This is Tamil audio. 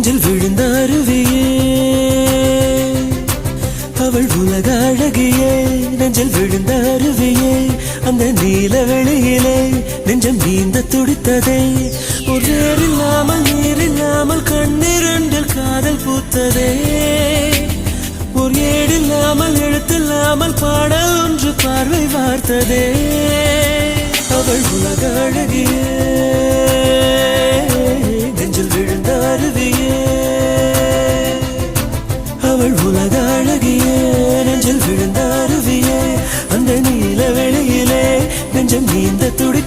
நெஞ்சில் விழுந்த அருவியே அவள் உலக அழகியே நெஞ்சில் விழுந்த அருவியே அந்த நீல வெளியிலே நெஞ்சம் நீந்த துடித்ததே ஒரு இல்லாமல் நீர் இல்லாமல் கண்ணீரண்டில் காதல் பூத்ததே ஒரு ஏடில்லாமல் எழுத்தில்லாமல் பாடல் ஒன்று பார்வை வார்த்ததே அவள் உலக அழகியே நெஞ்சில் விழுந்த அருவியே அவள் உலக அழகியே நெஞ்சில் விழுந்த அருவியே அந்த நீல வெளியிலே நெஞ்சம் நீந்த துடி